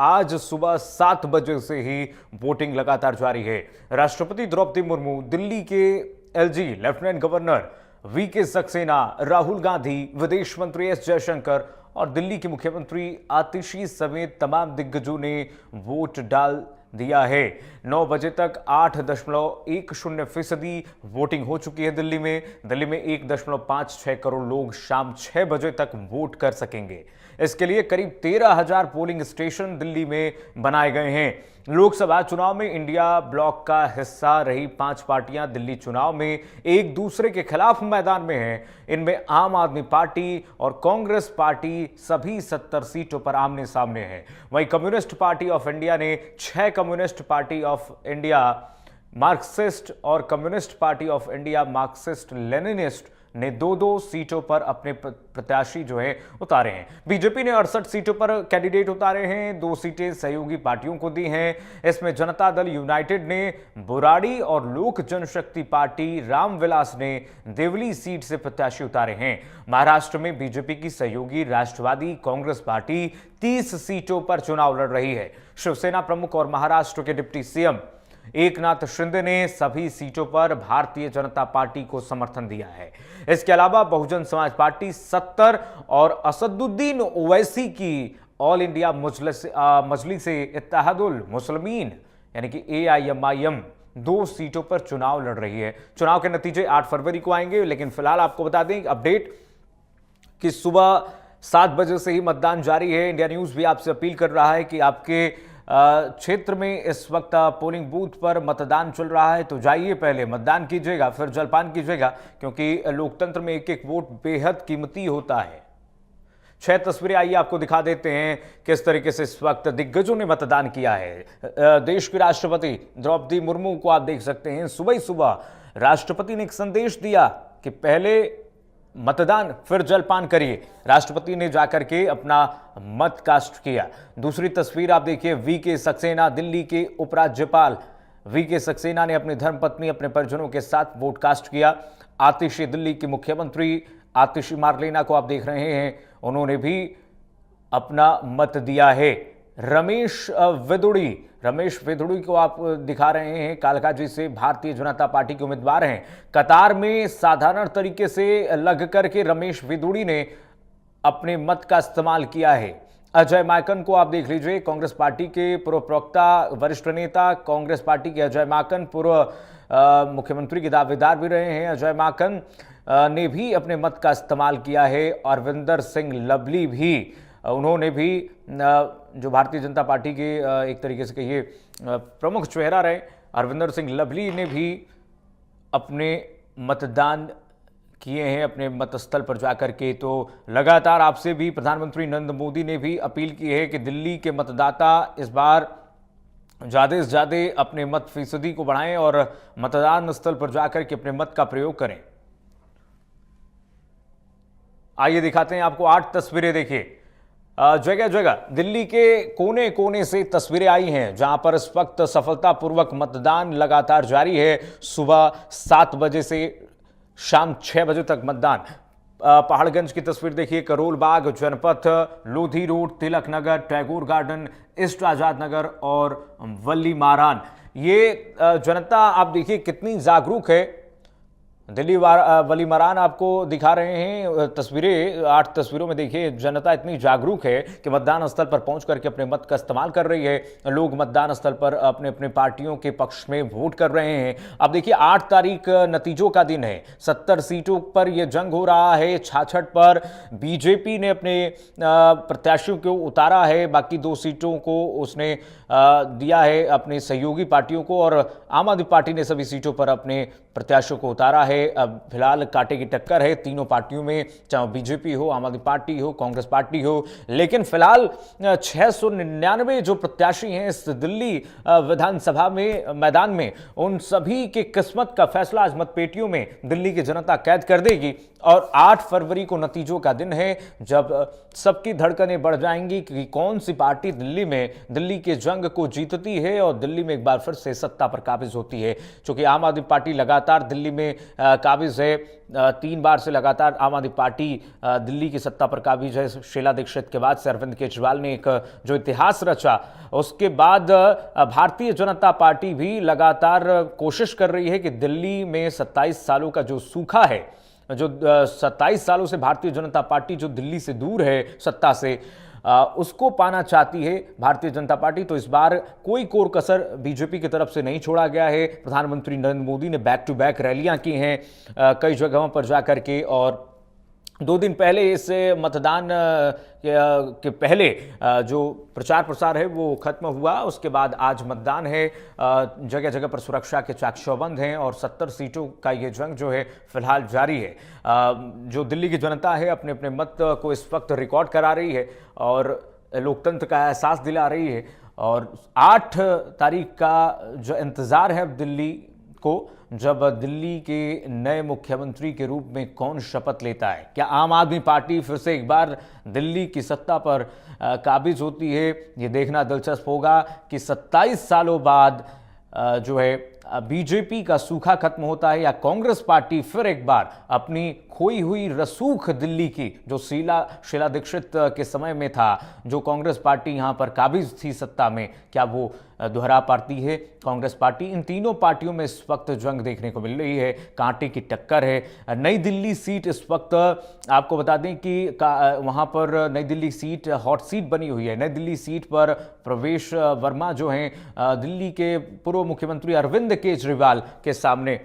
आज सुबह 7 बजे से ही वोटिंग लगातार जारी है। राष्ट्रपति द्रौपदी मुर्मू, दिल्ली के LG lieutenant governor VK Saxena, Rahul Gandhi, विदेश मंत्री एस जयशंकर और दिल्ली के मुख्यमंत्री आतिशी समेत तमाम दिग्गजों ने वोट डाल दिया है। 9 बजे तक 8.10% वोटिंग हो चुकी है। दिल्ली में 1.56 करोड़ लोग शाम 6 बजे तक वोट कर सकेंगे। इसके लिए करीब 13,000 पोलिंग स्टेशन दिल्ली में बनाए गए हैं। लोकसभा चुनाव में इंडिया ब्लॉक का हिस्सा रही 5 पार्टियां दिल्ली चुनाव में एक दूसरे के खिलाफ मैदान में हैं। इनमें आम आदमी पार्टी और कांग्रेस पार्टी सभी 70 सीटों पर आमने सामने है। वहीं कम्युनिस्ट पार्टी ऑफ इंडिया ने 6, Communist Party of India Marxist और Communist Party of India Marxist Leninist ने 2-2 सीटों पर अपने प्रत्याशी जो है उतारे हैं। बीजेपी ने 68 सीटों पर कैंडिडेट उतारे हैं। 2 सीटें सहयोगी पार्टियों को दी हैं। इसमें जनता दल यूनाइटेड ने बुराड़ी और लोक जनशक्ति पार्टी रामविलास ने देवली सीट से प्रत्याशी उतारे हैं। महाराष्ट्र में बीजेपी की सहयोगी राष्ट्रवादी कांग्रेस पार्टी 30 सीटों पर चुनाव लड़ रही है। शिवसेना प्रमुख और महाराष्ट्र के डिप्टी सीएम एकनाथ शिंदे ने सभी सीटों पर भारतीय जनता पार्टी को समर्थन दिया है। इसके अलावा बहुजन समाज पार्टी 70 और असदुद्दीन ओवैसी की ऑल इंडिया मजलिस इत्तेहादुल मुस्लिमीन यानी कि AIMIM 2 सीटों पर चुनाव लड़ रही है। चुनाव के नतीजे 8 फरवरी को आएंगे, लेकिन फिलहाल आपको बता दें अपडेट कि सुबह 7 बजे से ही मतदान जारी है। इंडिया न्यूज भी आपसे अपील कर रहा है कि आपके क्षेत्र में इस वक्त पोलिंग बूथ पर मतदान चल रहा है, तो जाइए, पहले मतदान कीजिएगा, फिर जलपान कीजिएगा, क्योंकि लोकतंत्र में एक एक वोट बेहद कीमती होता है। 6 तस्वीरें आइए आपको दिखा देते हैं किस तरीके से इस वक्त दिग्गजों ने मतदान किया है। देश की राष्ट्रपति द्रौपदी मुर्मू को आप देख सकते हैं। सुबह ही सुबह राष्ट्रपति ने एक संदेश दिया कि पहले मतदान फिर जलपान करिए। राष्ट्रपति ने जाकर के अपना मत कास्ट किया। दूसरी तस्वीर आप देखिए, वीके सक्सेना, दिल्ली के उपराज्यपाल वीके सक्सेना ने अपनी धर्मपत्नी, अपने परिजनों के साथ वोट कास्ट किया। आतिशी, दिल्ली के मुख्यमंत्री आतिशी मार्लेना को आप देख रहे हैं, उन्होंने भी अपना मत दिया है। रमेश वेदुड़ी को आप दिखा रहे हैं, कालकाजी से भारतीय जनता पार्टी के उम्मीदवार हैं। कतार में साधारण तरीके से लग करके रमेश वेदुड़ी ने अपने मत का इस्तेमाल किया है। अजय माकन को आप देख लीजिए, कांग्रेस पार्टी के पूर्व प्रवक्ता, वरिष्ठ नेता, कांग्रेस पार्टी के अजय माकन पूर्व मुख्यमंत्री के दावेदार भी रहे हैं। अजय माकन ने भी अपने मत का इस्तेमाल किया है। अरविंदर सिंह लवली भी, उन्होंने भी, जो भारतीय जनता पार्टी के एक तरीके से कहिए प्रमुख चेहरा रहे, अरविंदर सिंह लवली ने भी अपने मतदान किए हैं अपने मतस्थल पर जाकर के। तो लगातार आपसे भी प्रधानमंत्री नरेंद्र मोदी ने भी अपील की है कि दिल्ली के मतदाता इस बार ज़्यादा से ज़्यादा अपने मत फीसदी को बढ़ाएं और मतदान स्थल पर जाकर के अपने मत का प्रयोग करें। आइए दिखाते हैं आपको 8 तस्वीरें। देखिए, जगह जगह दिल्ली के कोने कोने से तस्वीरें आई हैं जहां पर इस वक्त सफलतापूर्वक मतदान लगातार जारी है। सुबह 7 बजे से शाम 6 बजे तक मतदान। पहाड़गंज की तस्वीर देखिए, करोल बाग जनपथ, Lodhi road, Tilak Nagar, Tagore garden, east Azad Nagar और वली मारान। ये जनता आप देखिए कितनी जागरूक है। दिल्ली वली मरान आपको दिखा रहे हैं तस्वीरें। 8 तस्वीरों में देखिए जनता इतनी जागरूक है कि मतदान स्थल पर पहुंच करके अपने मत का इस्तेमाल कर रही है। लोग मतदान स्थल पर अपने अपने पार्टियों के पक्ष में वोट कर रहे हैं। अब देखिए 8 तारीख नतीजों का दिन है। 70 सीटों पर यह जंग हो रहा है। 66 पर बीजेपी ने अपने प्रत्याशियों को उतारा है, बाकी 2 सीटों को उसने दिया है अपने सहयोगी पार्टियों को, और आम आदमी पार्टी ने सभी सीटों पर अपने प्रत्याशियों को उतारा है। अब फिलहाल कांटे की टक्कर है तीनों पार्टियों में, चाहे बीजेपी हो, आम आदमी पार्टी हो, कांग्रेस पार्टी हो। लेकिन फिलहाल 699 जो प्रत्याशी हैं इस दिल्ली विधानसभा में मैदान में, उन सभी की किस्मत का फैसला आज मतपेटियों में दिल्ली की जनता कैद कर देगी। और 8 फरवरी को नतीजों का दिन है जब सबकी धड़कनें बढ़ जाएंगी कि कौन सी पार्टी दिल्ली के जंग को जीतती है और दिल्ली में एक बार फिर से सत्ता पर काबिज होती है। क्योंकि आम आदमी पार्टी लगातार दिल्ली में काबिज है। 3 बार से लगातार आम आदमी पार्टी दिल्ली की सत्ता पर काबिज है। शीला दीक्षित के बाद से अरविंद केजरीवाल ने एक जो इतिहास रचा, उसके बाद भारतीय जनता पार्टी भी लगातार कोशिश कर रही है कि दिल्ली में 27 सालों का जो सूखा है, जो 27 सालों से भारतीय जनता पार्टी जो दिल्ली से दूर है सत्ता से, उसको पाना चाहती है भारतीय जनता पार्टी। तो इस बार कोई कोर कसर बीजेपी की तरफ से नहीं छोड़ा गया है। प्रधानमंत्री नरेंद्र मोदी ने बैक टू बैक रैलियां की हैं कई जगहों पर जाकर के, और 2 दिन पहले इस मतदान के पहले जो प्रचार प्रसार है वो खत्म हुआ। उसके बाद आज मतदान है। जगह जगह पर सुरक्षा के चाक चौबंद हैं और 70 सीटों का ये जंग जो है फिलहाल जारी है। जो दिल्ली की जनता है अपने अपने मत को इस वक्त रिकॉर्ड करा रही है और लोकतंत्र का एहसास दिला रही है। और 8 तारीख का जो इंतज़ार है अब दिल्ली को, जब दिल्ली के नए मुख्यमंत्री के रूप में कौन शपथ लेता है। क्या आम आदमी पार्टी फिर से एक बार दिल्ली की सत्ता पर काबिज होती है? ये देखना दिलचस्प होगा कि 27 सालों बाद जो है बीजेपी का सूखा खत्म होता है या कांग्रेस पार्टी फिर एक बार अपनी खोई हुई रसूख दिल्ली की, जो शीला दीक्षित के समय में था, जो कांग्रेस पार्टी यहां पर काबिज थी सत्ता में, क्या वो दोहरा पाती है कांग्रेस पार्टी? इन तीनों पार्टियों में इस वक्त जंग देखने को मिल रही है, कांटे की टक्कर है। नई दिल्ली सीट इस वक्त आपको बता दें कि वहां पर नई दिल्ली सीट हॉट सीट बनी हुई है। नई दिल्ली सीट पर प्रवेश वर्मा जो हैं दिल्ली के पूर्व मुख्यमंत्री अरविंद केजरीवाल के सामने